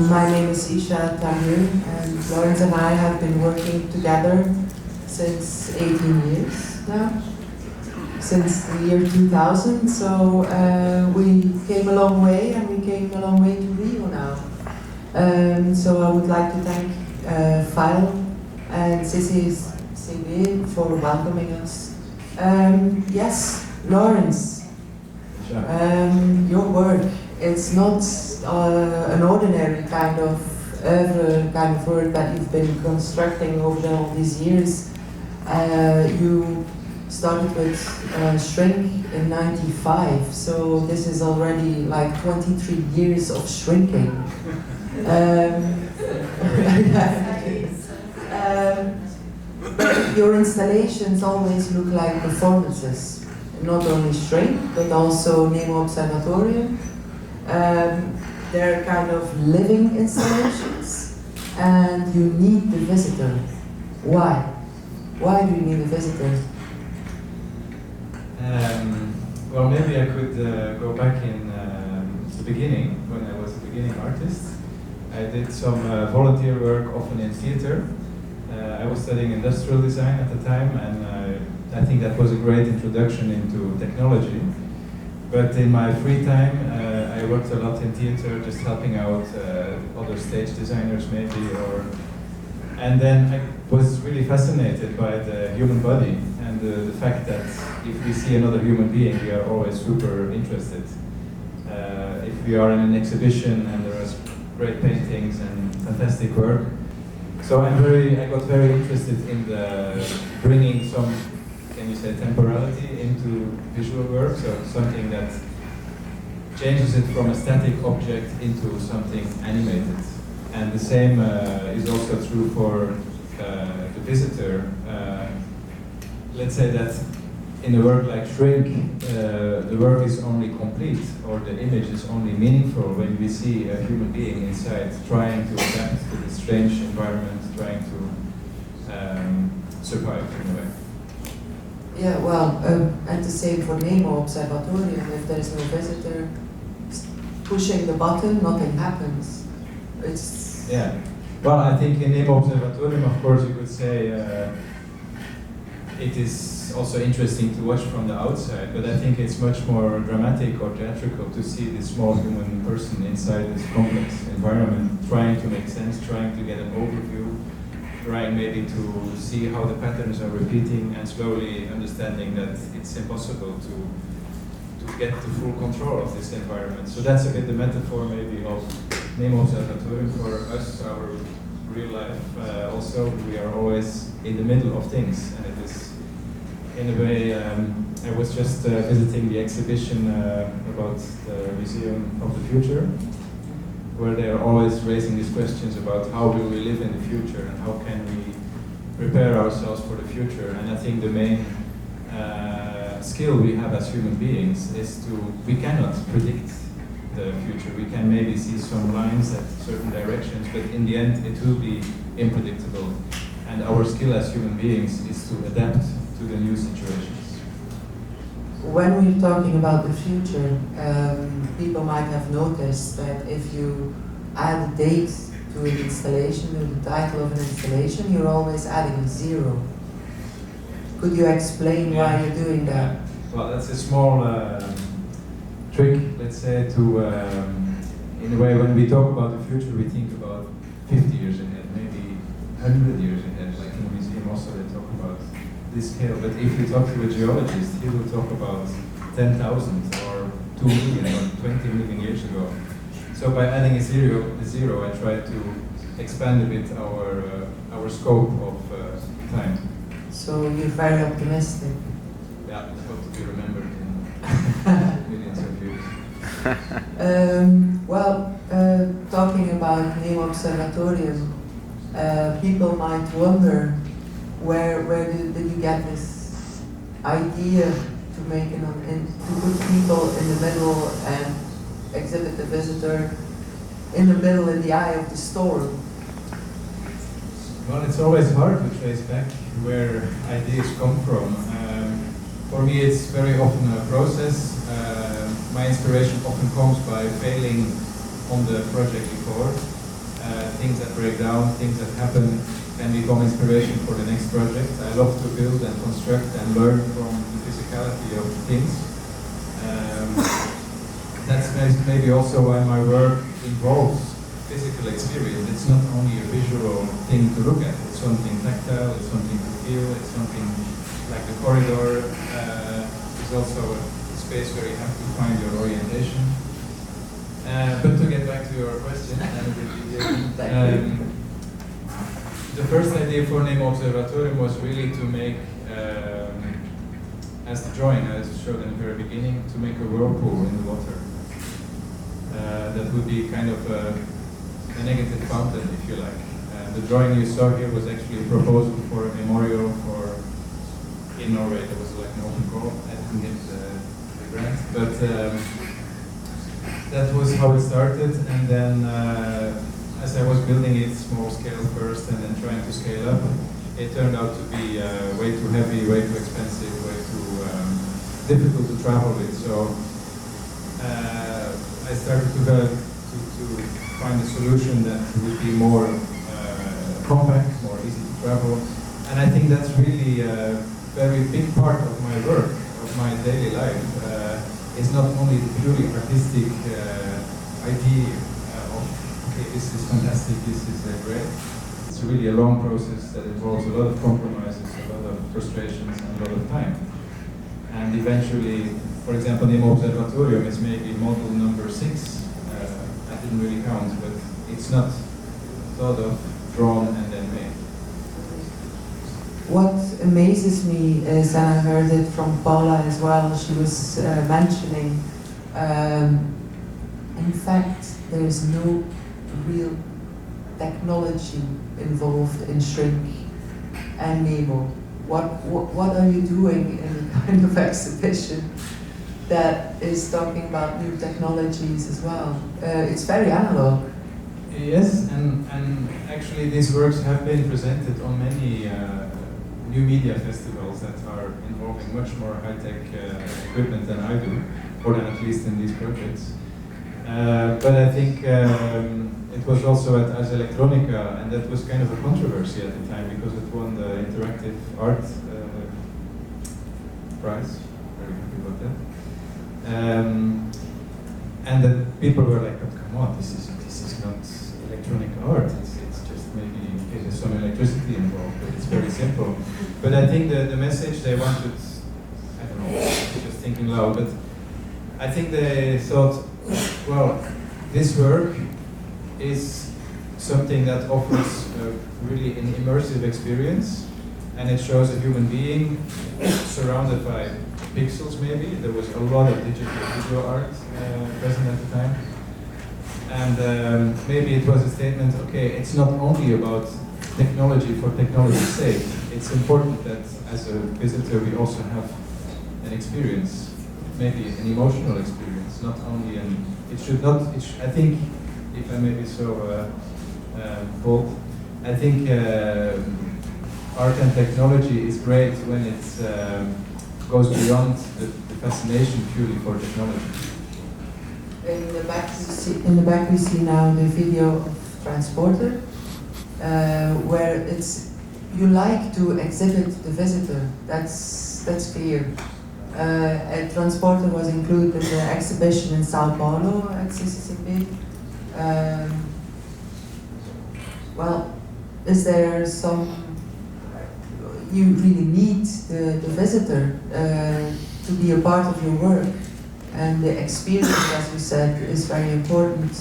My name is Isha Tamir, and Lawrence and I have been working together since 18 years now, since the year 2000. So we came a long way, and we came a long way to Rio now. So I would like to thank File and CCBBRJ for welcoming us. Yes, Lawrence, your work, it's not an ordinary kind of work that you've been constructing over all these years. You started with Shrink in '95, so this is already like 23 years of shrinking. But your installations always look like performances, not only Shrink, but also Nemo Observatorium. They're kind of living installations, and you need the visitor. Why? Why do you need a visitor? Well, maybe I could go back in the beginning, when I was a beginning artist. I did some volunteer work, often in theater. I was studying industrial design at the time, and I think that was a great introduction into technology. But in my free time, I worked a lot in theater, just helping out other stage designers maybe, and then I was really fascinated by the human body and the fact that if we see another human being, we are always super interested. If we are in an exhibition and there are great paintings and fantastic work, so I got very interested in bringing some, can you say, temporality into visual work, so something that changes it from a static object into something animated. And the same is also true for the visitor. Let's say that in a work like Shrink, the work is only complete, or the image is only meaningful when we see a human being inside trying to adapt to this strange environment, trying to survive in a way. Yeah, well, and the same for Nemo Observatorium. If there is no visitor, pushing the button, nothing happens. It's... Yeah. Well, I think in Nemo Observatorium, of course, you could say it is also interesting to watch from the outside, but I think it's much more dramatic or theatrical to see this small human person inside this complex environment, trying to make sense, trying to get an overview, trying maybe to see how the patterns are repeating, and slowly understanding that it's impossible to get to full control of this environment. So that's a bit the metaphor maybe of Nemo Observatorium for us, our real life. Also, we are always in the middle of things, and it is, in a way, I was just visiting the exhibition about the Museum of the Future, where they are always raising these questions about how will we live in the future and how can we prepare ourselves for the future. And I think the main skill we have as human beings is we cannot predict the future. We can maybe see some lines at certain directions, but in the end it will be unpredictable. And our skill as human beings is to adapt to the new situations. When we're talking about the future, people might have noticed that if you add a date to an installation, to the title of an installation, you're always adding a zero. Could you explain why you're doing that? Well, that's a small trick, let's say, to, in a way, when we talk about the future, we think about 50 years ahead, maybe 100 years ahead, like in the museum also they talk about this scale. But if you talk to a geologist, he will talk about 10,000 or 2 million or 20 million years ago. So by adding a zero, I try to expand a bit our scope of time. So you're very optimistic. Yeah, I hope to be remembered in millions of years. Talking about Nemo Observatorium, people might wonder where did you get this idea to make to put people in the middle and exhibit the visitor in the middle, in the eye of the storm? Well, it's always hard to trace back where ideas come from. For me, it's very often a process. My inspiration often comes by failing on the project before, things that break down, things that happen, can become inspiration for the next project. I love to build and construct and learn from the physicality of things. That's maybe also why my work involves physical experience. It's not only a visual thing to look at, it's something tactile, it's something to feel, it's something like the corridor. It's also a space where you have to find your orientation. But to get back to your question, the first idea for Nemo Observatorium was really to make, as the drawing I showed in the very beginning, to make a whirlpool in the water. That would be kind of a negative fountain, if you like. The drawing you saw here was actually a proposal for a memorial for, in Norway, there was like an open call. I didn't get the grant, but that was how it started. And then as I was building it small scale first and then trying to scale up, it turned out to be way too heavy, way too expensive, way too difficult to travel with. So I started to find a solution that would be more compact, more easy to travel. And I think that's really a very big part of my work, of my daily life. It's not only the purely artistic idea of, okay, this is fantastic, this is great. It's really a long process that involves a lot of compromises, a lot of frustrations, and a lot of time. And eventually, for example, Nemo Observatorium is maybe model number 6. I didn't really count, but it's not thought of, drawn, and then made. What amazes me is, and I heard it from Paula as well, she was mentioning, in fact, there is no real technology involved in Shrink and Nemo. What are you doing in a kind of exhibition that is talking about new technologies as well? It's very analog. Yes, and actually these works have been presented on many new media festivals that are involving much more high-tech equipment than I do, or than at least in these projects. But I think it was also at Ars Electronica, and that was kind of a controversy at the time because it won the Interactive Art Prize. Very happy about that. And the people were like, "But come on, this is not electronic art. It's just maybe there's some electricity involved, but it's very simple." But I think the message they wanted, I don't know, just thinking loud, but I think they thought, well, this work is something that offers really an immersive experience, and it shows a human being surrounded by pixels maybe. There was a lot of digital video art present at the time. And maybe it was a statement, okay, it's not only about technology for technology's sake. It's important that as a visitor we also have an experience, maybe an emotional experience, not only an, it should not, I think, if I may be so bold, I think art and technology is great when it goes beyond the fascination purely for technology. In the back we see now the video of Transporter, where it's, you like to exhibit the visitor, that's clear. Transporter was included in the exhibition in Sao Paulo at CCB. Well, is there some, you really need the visitor to be a part of your work, and the experience, as you said, is very important.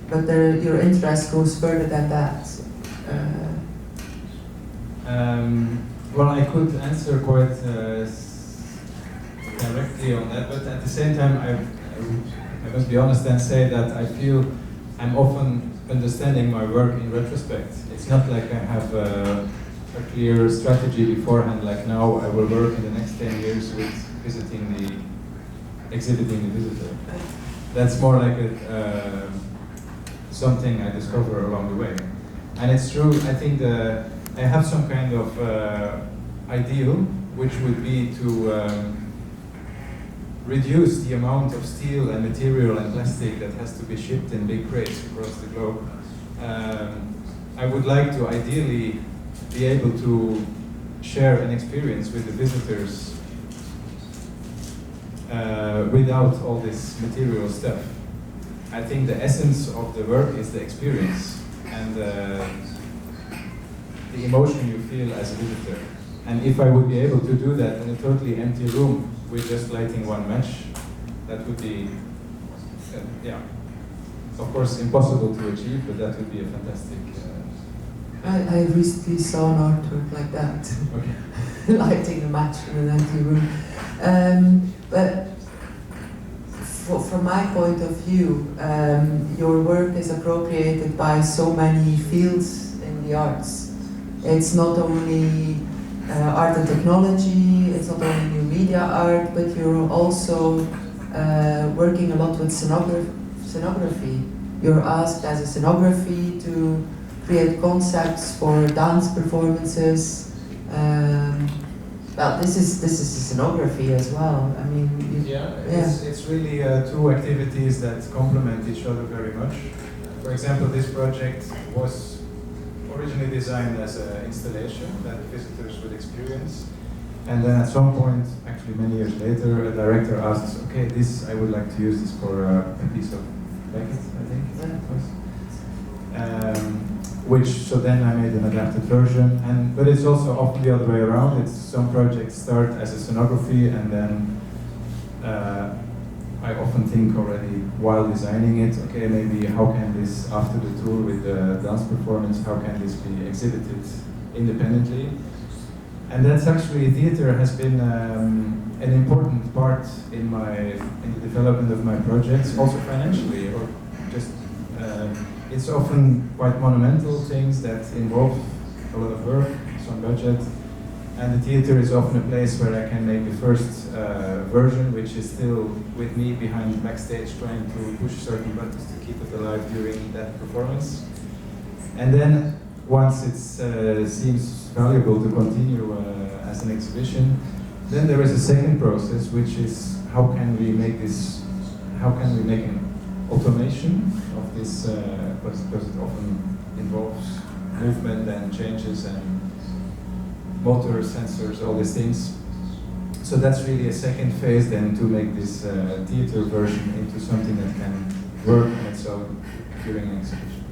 But your interest goes further than that. Well, I could answer quite directly on that, but at the same time, I must be honest and say that I feel I'm often understanding my work in retrospect. It's not like I have a clear strategy beforehand, like now I will work in the next 10 years with exhibiting the visitor. That's more like something I discover along the way. And it's true, I think I have some kind of ideal, which would be to reduce the amount of steel and material and plastic that has to be shipped in big crates across the globe. I would like to ideally be able to share an experience with the visitors without all this material stuff. I think the essence of the work is the experience and the emotion you feel as a visitor. And if I would be able to do that in a totally empty room with just lighting one match, that would be, yeah, of course impossible to achieve, but that would be a fantastic... I recently saw an artwork like that, Okay. lighting a match in an empty room. But from my point of view, your work is appropriated by so many fields in the arts. It's not only art and technology, it's not only new media art, but you're also working a lot with scenography. You're asked as a scenography to create concepts for dance performances. Well, this is a scenography as well. I mean, it's really two activities that complement each other very much. For example, this project was originally designed as an installation that visitors would experience, and then at some point, actually many years later, a director asks, "Okay, this I would like to use this for a piece of Beckett, I think it was." So then I made an adapted version, but it's also often the other way around. It's some projects start as a scenography, and then I often think already while designing it, okay, maybe how can this, after the tour with the dance performance, how can this be exhibited independently? And that's actually, theater has been an important part in the development of my projects, also financially, or just it's often quite monumental things that involve a lot of work, some budget, and the theater is often a place where I can make the first version, which is still with me behind backstage trying to push certain buttons to keep it alive during that performance. And then once it seems valuable to continue as an exhibition, then there is a second process, which is how can we make an automation of this, because it often involves movement and changes and motor sensors, all these things. So that's really a second phase then to make this theater version into something that can work on its own during an exhibition.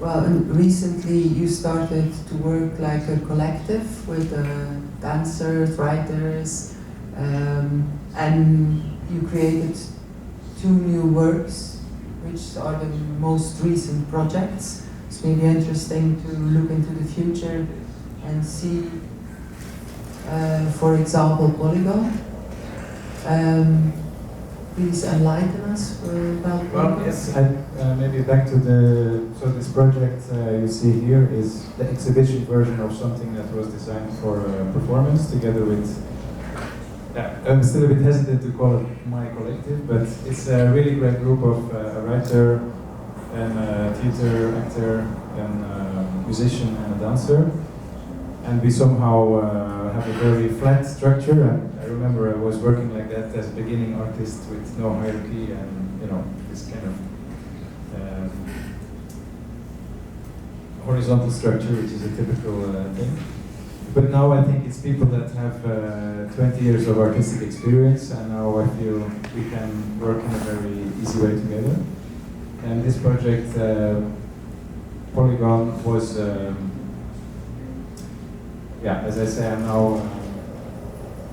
Well, and recently you started to work like a collective with dancers, writers, and you created 2 new works, which are the most recent projects. It's maybe interesting to look into the future and see, for example, Polygon. Please enlighten us about Polygon. Well, yes, maybe back to this project you see here is the exhibition version of something that was designed for performance together with, I'm still a bit hesitant to call it my collective, but it's a really great group of a writer and a theater actor and a musician and a dancer. And we somehow have a very flat structure. And I remember I was working like that as a beginning artist with no hierarchy and this kind of horizontal structure, which is a typical thing. But now I think it's people that have 20 years of artistic experience, and now I feel we can work in a very easy way together. And this project, Polygon, was, as I say, I'm now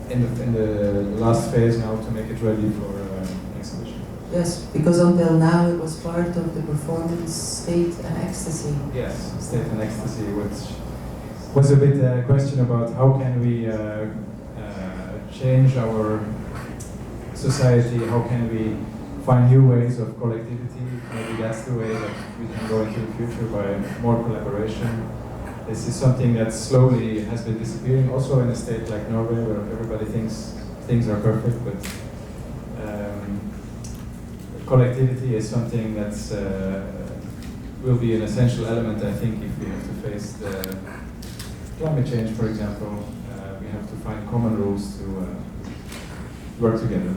in the last phase now to make it ready for exhibition. Yes, because until now it was part of the performance State and Ecstasy. Yes, State and Ecstasy, which was a bit a question about how can we change our society, how can we find new ways of collectivity. Maybe that's the way that we can go into the future, by more collaboration. This is something that slowly has been disappearing, also in a state like Norway, where everybody thinks things are perfect, but collectivity is something that will be an essential element, I think, if we have to face the climate change, for example. We have to find common rules work together.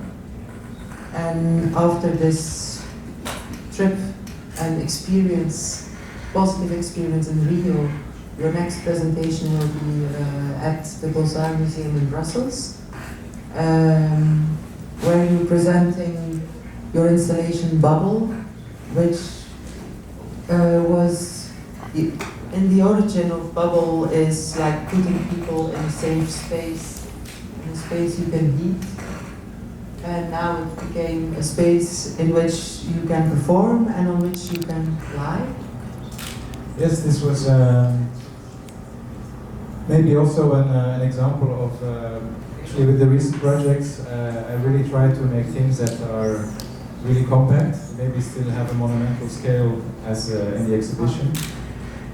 And after this trip and experience, positive experience in Rio, your next presentation will be at the Beaux-Arts Museum in Brussels, where you're presenting your installation Bubble, which was, in the origin of Bubble is like putting people in a safe space, in a space you can heat. And now it became a space in which you can perform and on which you can lie. Yes, this was maybe also an example of, actually with the recent projects, I really try to make things that are really compact, maybe still have a monumental scale as in the exhibition,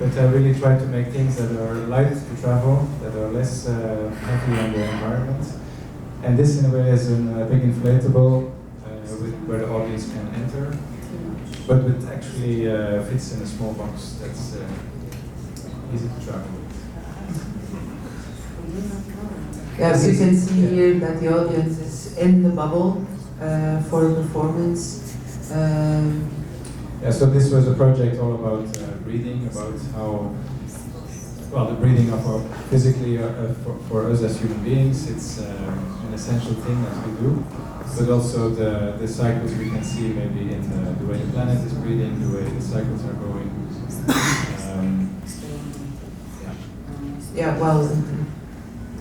but I really try to make things that are light to travel, that are less heavy on the environment. And this in a way is a big inflatable where the audience can enter, but it actually fits in a small box that's easy to travel with. Yes, you can see here that the audience is in the bubble for a performance. Yeah, so this was a project all about breathing, about how, well, the breathing of our physically for us as human beings, it's an essential thing that we do, but also the cycles we can see maybe in the way the planet is breathing, the way the cycles are going. Yeah, well,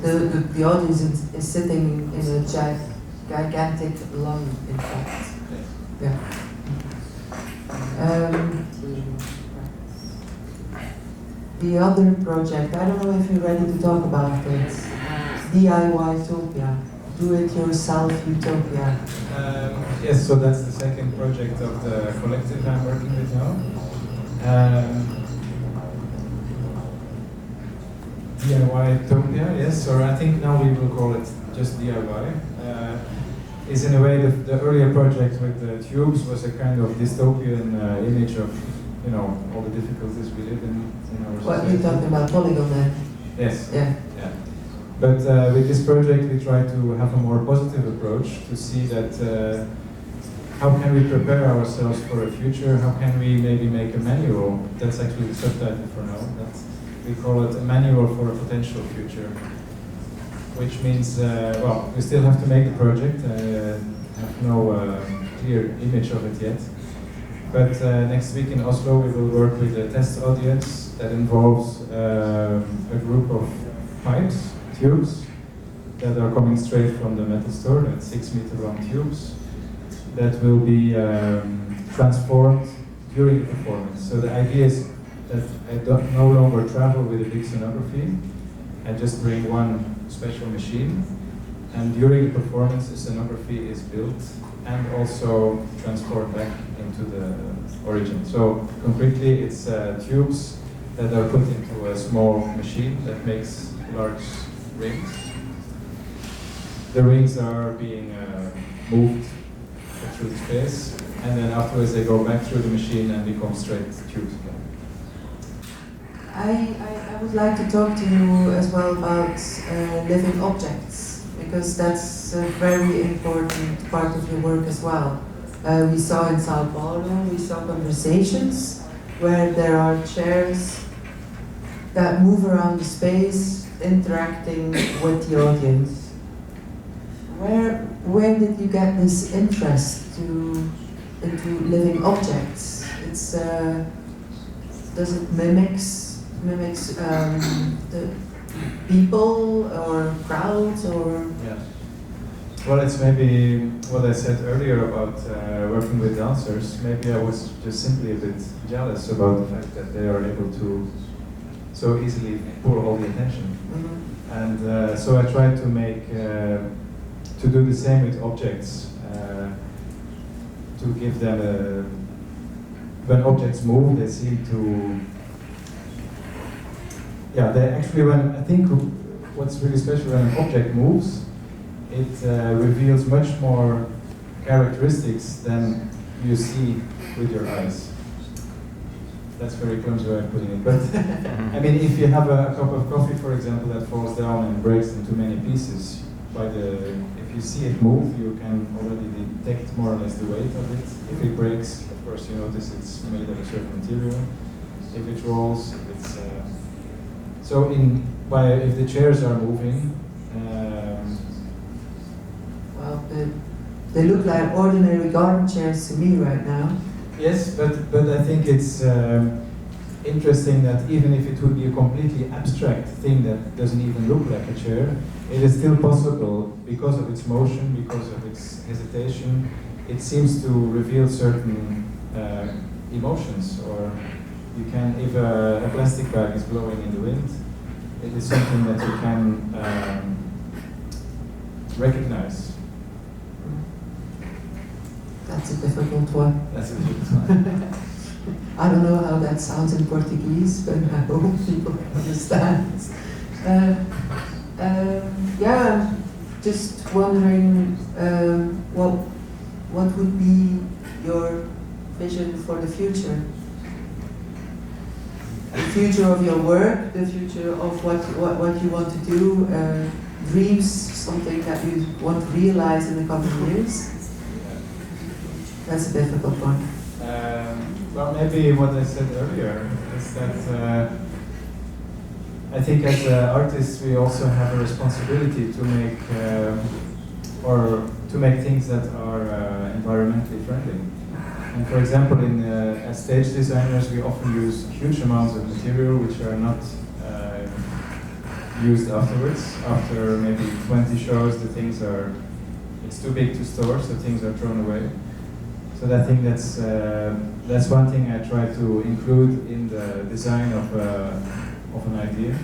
the audience is sitting in a gigantic lung, in fact. Yeah. The other project, I don't know if you're ready to talk about it. DIY Utopia, do-it-yourself utopia. Yes, so that's the second project of the collective I'm working with now. DIY Utopia, yes, or I think now we will call it just DIY. Is in a way the earlier project with the tubes was a kind of dystopian image of, you know, all the difficulties we live in our society. What you're talking about, Polygon then? Yes. Yeah. Yeah. But with this project we try to have a more positive approach to see that how can we prepare ourselves for a future, how can we maybe make a manual, that's actually the subtitle for now, we call it a manual for a potential future. Which means, well, we still have to make the project, have no clear image of it yet. But next week in Oslo we will work with a test audience that involves a group of pipes, tubes, that are coming straight from the metal store, that's 6-meter long tubes, that will be transformed during the performance. So the idea is that I no longer travel with a big sonography, I just bring one special machine, and during the performance the sonography is built and also transported back into the origin. So concretely it's tubes that are put into a small machine that makes large rings. The rings are being moved through the space, and then afterwards they go back through the machine and become straight tubes again. I would like to talk to you as well about living objects, because that's a very important part of your work as well. We saw in Sao Paulo, we saw conversations where there are chairs that move around the space, interacting with the audience. Where did you get this interest into living objects? It's does it mimics the people or crowds or? Yeah. Well, it's maybe what I said earlier about working with dancers. Maybe I was just simply a bit jealous about the fact that they are able to so easily pull all the attention. Mm-hmm. And so I tried to make, to do the same with objects, to give them when objects move, they seem to, yeah, they actually, I think what's really special when an object moves, it reveals much more characteristics than you see with your eyes. That's very clumsy way of putting it, but I mean, if you have a cup of coffee, for example, that falls down and breaks into many pieces, if you see it move, you can already detect more or less the weight of it. If it breaks, of course, you notice it's made of a certain material. If it rolls, if it's so if the chairs are moving. Well, they look like ordinary garden chairs to me right now. Yes, but I think it's interesting that even if it would be a completely abstract thing that doesn't even look like a chair, it is still possible because of its motion, because of its hesitation. It seems to reveal certain emotions, or you can, if a plastic bag is blowing in the wind, it is something that you can recognize. That's a difficult one. That's a difficult one. I don't know how that sounds in Portuguese, but I hope people understand. Yeah, just wondering what would be your vision for the future? The future of your work, the future of what you want to do, dreams, something that you want to realize in the coming years? That's a difficult one. Well, maybe what I said earlier is that I think as artists we also have a responsibility to make things that are environmentally friendly. And for example, as stage designers, we often use huge amounts of material which are not used afterwards. After maybe 20 shows, it's too big to store, so things are thrown away. So I think that's one thing I try to include in the design of an idea.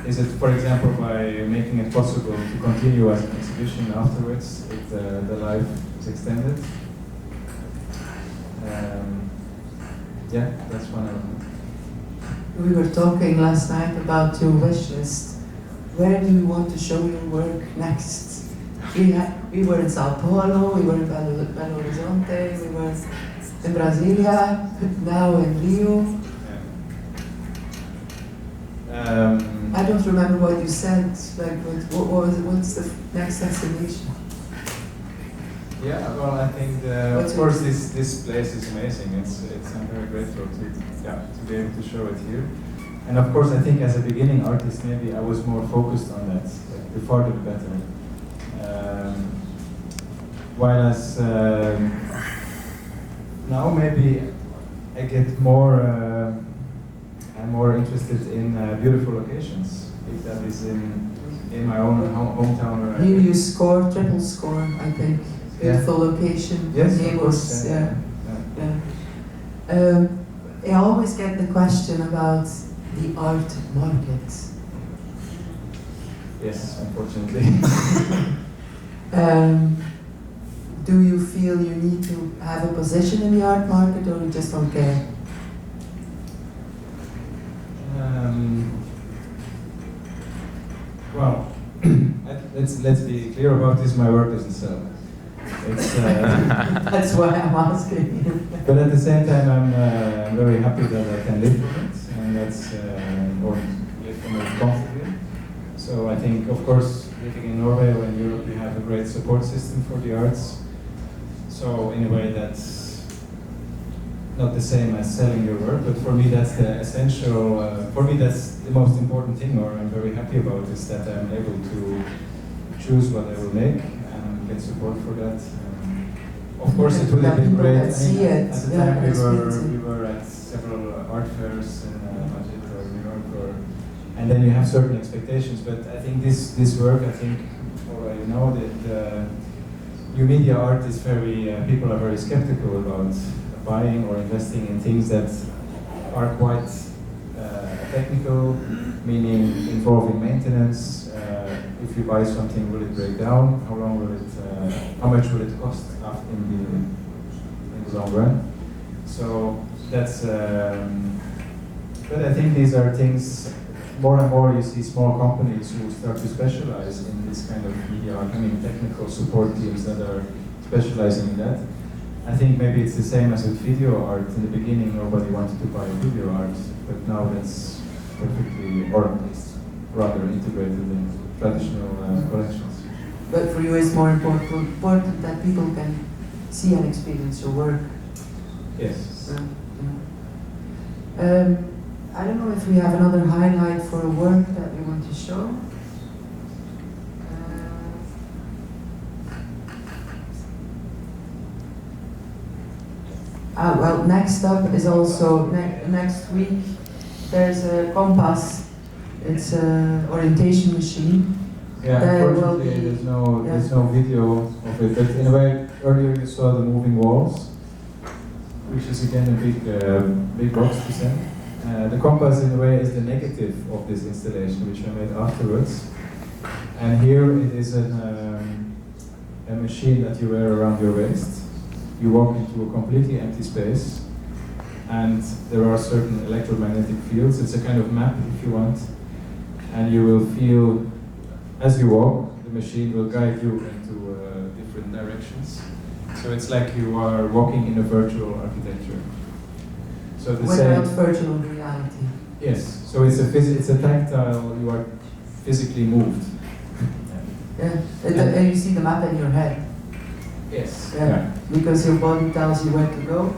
Is it, for example, by making it possible to continue as an exhibition afterwards if the life is extended? Yeah, that's one of them. We were talking last night about your wish list. Where do you want to show your work next? We were in Sao Paulo, we were in Belo Horizonte, we were in Brasilia, now in Rio. I don't remember what you said. Like, what's the next destination? Yeah, well, I think of course this place is amazing. I'm very grateful to be able to show it here. And of course, I think as a beginning artist, maybe I was more focused on that. Like, the farther the better. While as now maybe I get more. I'm more interested in beautiful locations. If that is in my own hometown. Here you score, triple score, I think. Beautiful location. Yes, neighbors. Yeah. I always get the question about the art market. Yes, unfortunately. Do you feel you need to have a position in the art market, or you just don't care? Well, let's be clear about this. My work doesn't sell. It's, That's why I'm asking you. But at the same time, I'm very happy that I can live from it, and or live from it comfortably. So I think, of course, living in Norway or in Europe, we have a great support system for the arts. So in a way, that's not the same as selling your work, but for me, that's the essential. For me, that's the most important thing, or I'm very happy about, is that I'm able to choose what I will make and get support for that. Of course, it would have been great. At the time, we were at several art fairs in Madrid or New York, and then you have certain expectations. But I think this work, I think, already know that the new media art is people are very skeptical about buying or investing in things that are quite technical, meaning involving maintenance. If you buy something, will it break down? How long will it? How much will it cost in the long run? So that's. But I think these are things. More and more, you see small companies who start to specialize in this kind of media art. I mean, technical support teams that are specializing in that. I think maybe it's the same as with video art. In the beginning, nobody wanted to buy video art, but now that's perfectly, or at least rather integrated in traditional collections. but for you it's more important that people can see and experience your work. Yes. I don't know if we have another highlight for a work that we want to show. Well, next up is also next week. There's a compass. It's an orientation machine. Yeah, unfortunately there's no video of it. But in a way, earlier you saw the moving walls, which is again a big box to send. The compass, in a way, is the negative of this installation, which I made afterwards. And here it is a machine that you wear around your waist. You walk into a completely empty space, and there are certain electromagnetic fields. It's a kind of map, if you want, and you will feel, as you walk, the machine will guide you into different directions. So it's like you are walking in a virtual architecture. So the without virtual reality. Yes. So it's a tactile. You are physically moved. Yeah. And you see the map in your head. Yes. Yeah. Because your body tells you where to go.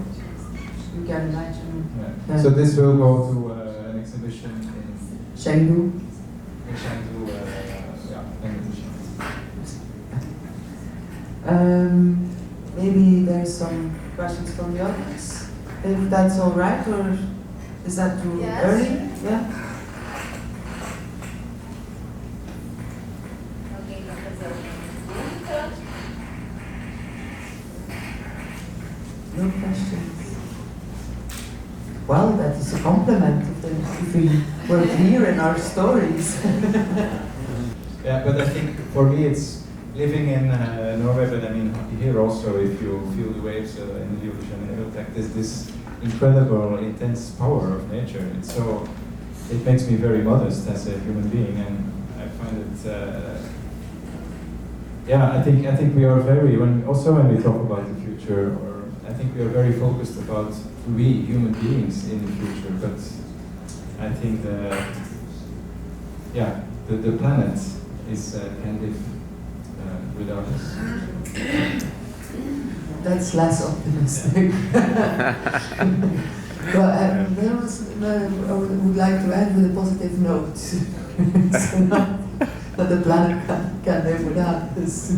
You can imagine. Yeah. So this will go to an exhibition in Chengdu. In Chengdu. Maybe there's some questions from the audience, if that's all right, or is that too early? Yeah. No questions. Well, that is a compliment if we were clear in our stories. Yeah, but I think for me it's living in Norway, but I mean here also, if you feel the waves in the ocean, there's this incredible, intense power of nature. It makes me very modest as a human being, and I find it. Yeah, I think we are very when we talk about the future, or I think we are very focused about we human beings in the future, but I think the planet is can live without us. That's less optimistic. But I would like to end with a positive note. So not that the planet can live without us.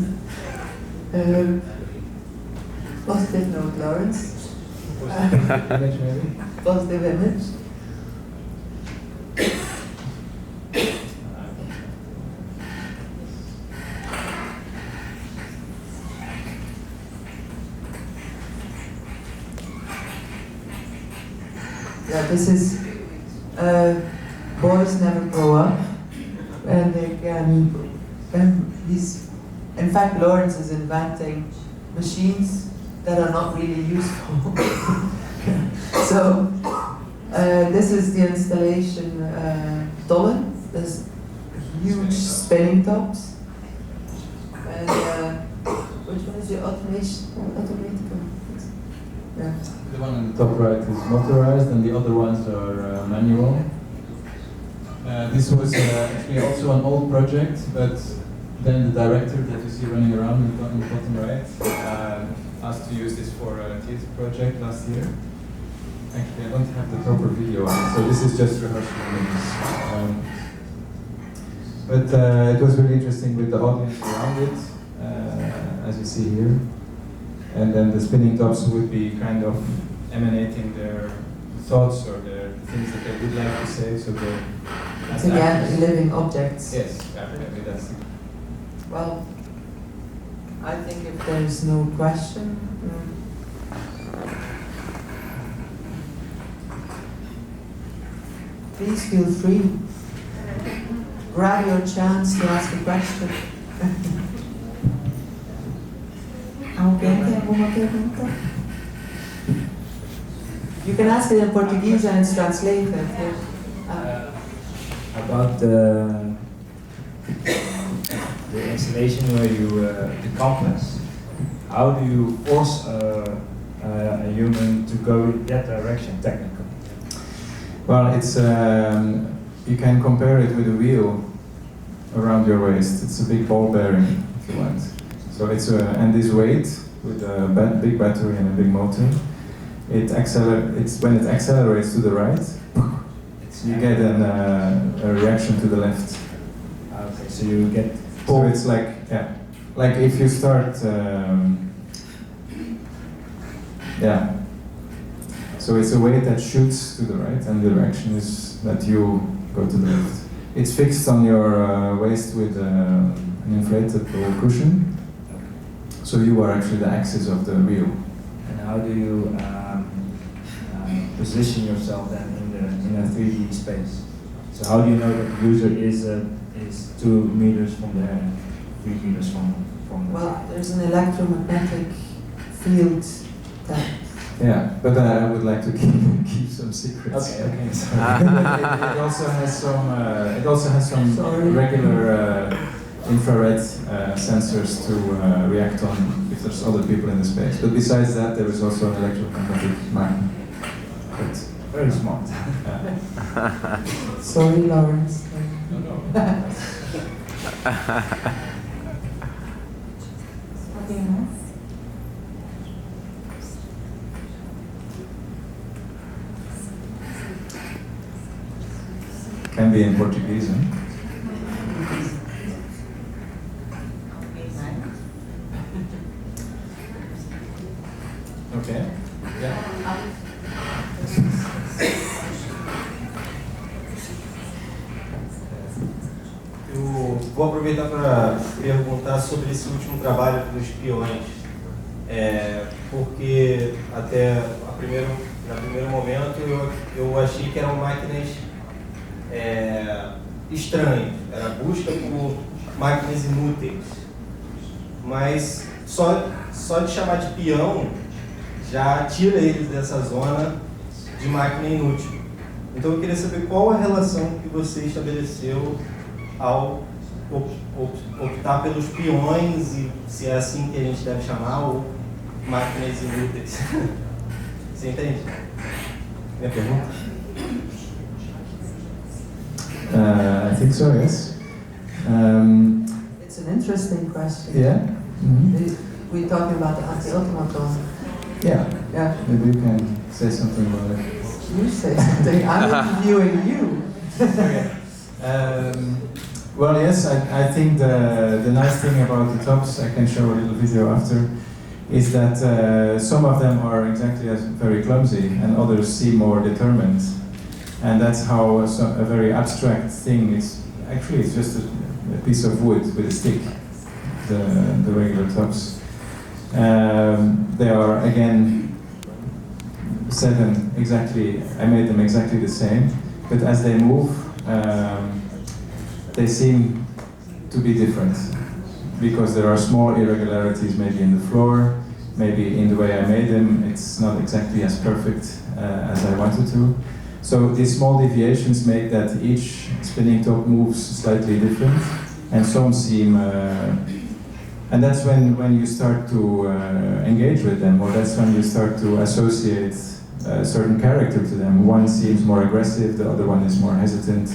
Positive note, Lawrence. Positive image, maybe? Positive image. Yeah, this is boys never grow up, and they can in fact, Lawrence is inventing machines that are not really useful. So this is the installation Dollen. There's huge spinning tops, and which one is the automated? Yeah. The one on the top right is motorized, and the other ones are manual. This was actually also an old project, but then the director that you see running around in the bottom right asked to use this for a theatre project last year. Actually, I don't have the proper video on it, so this is just rehearsal images. But it was really interesting with the audience around it, as you see here. And then the spinning tops would be kind of emanating their thoughts or their things that they would like to say. So it's again living objects. Yes, absolutely. That's it. Well, I think if there is no question. Please feel free. Grab your chance to ask a question. You can ask it in Portuguese and it's translated. About the installation where you the compass, how do you force a human to go in that direction technically? Well, it's you can compare it with a wheel. around your waist. It's a big ball bearing, if you want. So it's and this weight with a big battery and a big motor, when it accelerates to the right, you get a reaction to the left. Okay, so you get. So it's like, yeah, like if you start, yeah. So it's a weight that shoots to the right, and the direction is that you go to the left. It's fixed on your waist with an inflatable cushion. So you are actually the axis of the wheel. And how do you position yourself then in a 3D space? So how do you know that the user is 2 meters from there and 3 meters from there? Well, there's an electromagnetic field that. Yeah, but I would like to keep some secrets. Okay. It also has some regular infrared sensors to react on if there's other people in the space. But besides that, there is also an electromagnetic magnet. But very smart. Sorry, Lawrence. No. Nothing else? Can be in Portuguese, huh? Okay. Yeah. Eu vou aproveitar para perguntar sobre esse último trabalho dos peões, porque até no primeiro momento eu achei que eram máquinas estranhas, era busca por máquinas inúteis, mas só de chamar de peão já tira eles dessa zona de máquina inútil. Então eu queria saber qual a relação que você estabeleceu ao optar pelos peões e se é assim que a gente deve chamar, ou máquinas inúteis. Você entende? Minha pergunta? I think so, yes. It's an interesting question. Yeah? Mm-hmm. We're talking about the anti-automaton. Yeah. Yeah. Maybe you can say something about it. You say something. I'm interviewing you. Okay. Well, yes, I think the nice thing about the tops, I can show a little video after, is that some of them are exactly as very clumsy and others seem more determined. And that's how a very abstract thing is, actually it's just a piece of wood with a stick, the regular tops. They are again 7 exactly, I made them exactly the same, but as they move, they seem to be different because there are small irregularities maybe in the floor, maybe in the way I made them, it's not exactly as perfect as I wanted to. So these small deviations make that each spinning top moves slightly different, and some seem, and that's when you start to engage with them, or that's when you start to associate a certain character to them. One seems more aggressive, the other one is more hesitant.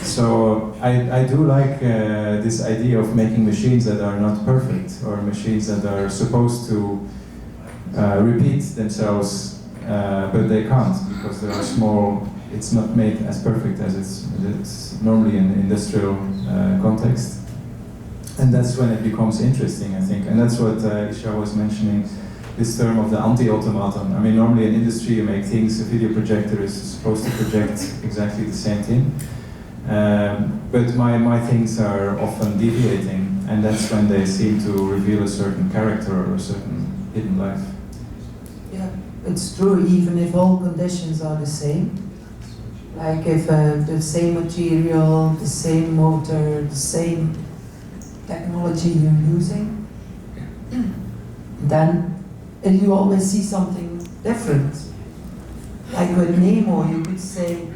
So I do like this idea of making machines that are not perfect, or machines that are supposed to repeat themselves, but they can't because they are small. It's not made as perfect as it's normally in industrial context. And that's when it becomes interesting, I think. And that's what Isha was mentioning, this term of the anti-automaton. I mean, normally in industry you make things, a video projector is supposed to project exactly the same thing. But my things are often deviating, and that's when they seem to reveal a certain character or a certain hidden life. Yeah, it's true, even if all conditions are the same. Like if the same material, the same motor, the same technology you're using, then you always see something different. Like with Nemo, you could say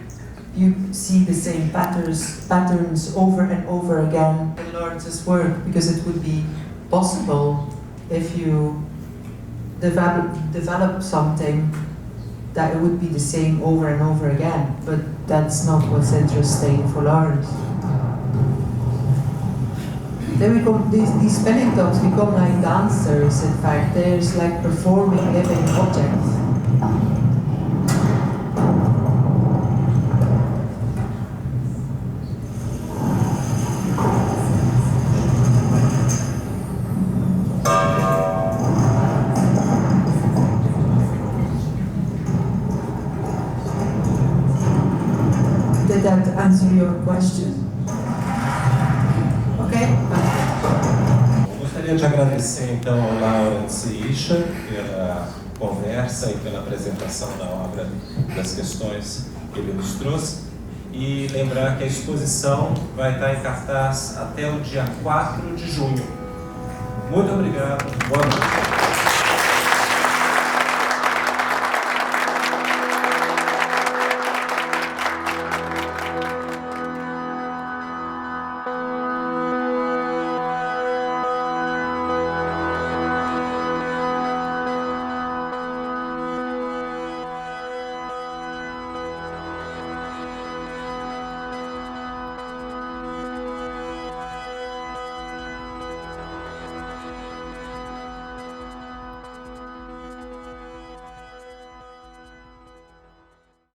you see the same patterns over and over again in Lawrence's work, because it would be possible if you develop something that it would be the same over and over again, but that's not what's interesting for Lawrence. these spinning tops become like dancers. In fact, there's like performing living objects. Did that answer your question? Okay. Gostaria de agradecer então ao Lawrence Isha pela conversa e pela apresentação da obra, das questões que ele nos trouxe, e lembrar que a exposição vai estar em cartaz até o dia 4 de junho. Muito obrigado, boa noite.